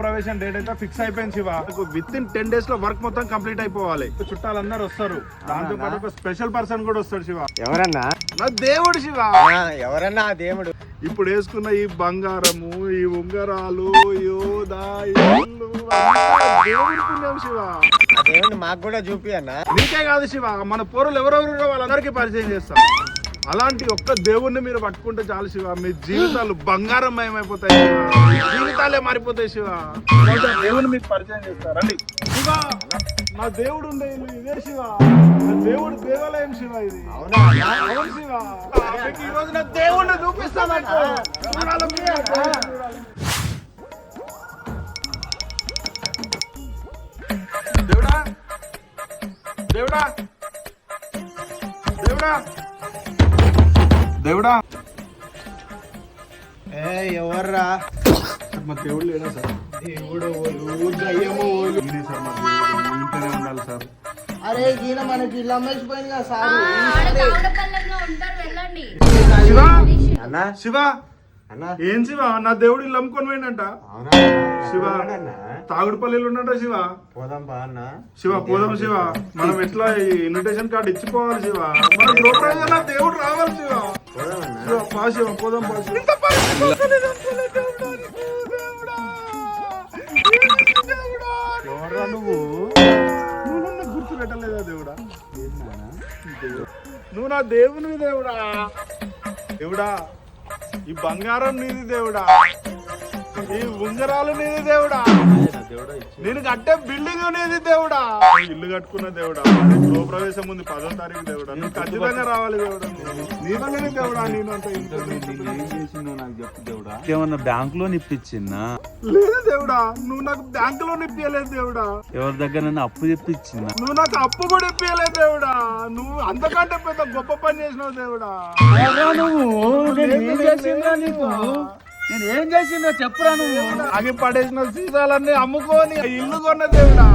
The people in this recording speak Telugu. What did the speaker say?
ప్రవేశం డేట్ అయితే ఫిక్స్ అయిపోయింది శివ. విత్ ఇన్ 10 days లో వర్క్ మొత్తం కంప్లీట్ అయిపోవాలి. చుట్టాలందరూ వస్తారు, దాంతో పాటు ఒక స్పెషల్ పర్సన్ కూడా వస్తాడు శివ. ఎవరన్నా? నా దేవుడు శివ. ఎవరన్నా ఆ దేవుడు? ఇప్పుడు వేసుకున్న ఈ బంగారము, ఈ ఉంగరాలు, యోదా దేవుడి పుణ్యం శివ. ఆ దేవుడిని మాకు కూడా చూపి అన్న. నీకే కాదు శివ, మన పోరులు ఎవరెవరో వాళ్ళందరికీ పరిచయం చేస్తాం. అలాంటి ఒక్క దేవుణ్ణి మీరు పట్టుకుంటే చాలు శివ, మీ జీవితాలు బంగారం మయమైపోతాయి శివ, జీవితాలే మారిపోతాయి శివ. దేవుని మీకు పరిచయం చేస్తారండి శివ. నా దేవుడు ఉండే ఇల్లు ఇదే శివ, నా దేవుడు దేవాలయం శివ ఇది. అవును శివ, ఈ రోజు నా దేవుణ్ణి చూపిస్తాను. దేవుడా దేవుడా దేవుడా దేవుడా. ఎవర్రా? మా దేవుడు లేడా సార్? దేవుడు దయ్యము నేనే సార్, మా దేవుడు ఇంట్లోనే ఉండాలి సార్. అరే ఈయన మనకి ఇల్లు అమ్మేసిపోయింది కదా సార్. శివ అన్నా శివ అన్నా, ఏం శివ, నా దేవుడు ఇల్లు అమ్ముకొని పోయిందంట శివ. తాగుడుపల్లిలో ఉన్నట శివ. పోదాం బా అన్న. శివ పోదాం శివ, మనం ఎట్లా ఇన్విటేషన్ కార్డు ఇచ్చిపోవాలి శివ. మన గృహప్రవేశం నా దేవుడు రావాలి శివ. శివ పా శివ, పోదాం పా శివ. ఎవర్రా నువ్వు? నువ్వు నన్ను గుర్తు పెట్టలేదా దేవుడా? నువ్వు నా దేవుని దేవుడా. దేవుడా, ఈ బంగారం నీది దేవుడా, ఈ ఉంగరాలు నీది దేవుడా, నేను కట్టే బిల్డింగ్ నీది దేవుడా, ఇల్లు కట్టుకున్న దేవుడా, గృహప్రవేశం ఉంది 10వ తారీఖు దేవుడా, నువ్వు ఖచ్చితంగా రావాలి దేవుడా. నీ వల్లనే దేవుడా నేను అంత ఏం చేసిందో నాకు చెప్పు దేవుడా. ఏమన్నా బ్యాంక్ లోన్ ఇప్పించిందా? లేదు దేవుడా, నువ్వు నాకు బ్యాంకులో ఇప్పియలేదు దేవుడా. ఎవరి దగ్గర అప్పు తెప్పించిందా? నువ్వు నాకు అప్పు కూడా ఇప్పియలేదు దేవుడా. నువ్వు అంతకంటే పెద్ద గొప్ప పని చేసినావు దేవుడా. నేను ఏం చేసిందో చెప్పురా నువ్వు. ఆగి పడేసిన సీసాలన్నీ అమ్ముకొని ఇల్లు కొన్న దేవుడా.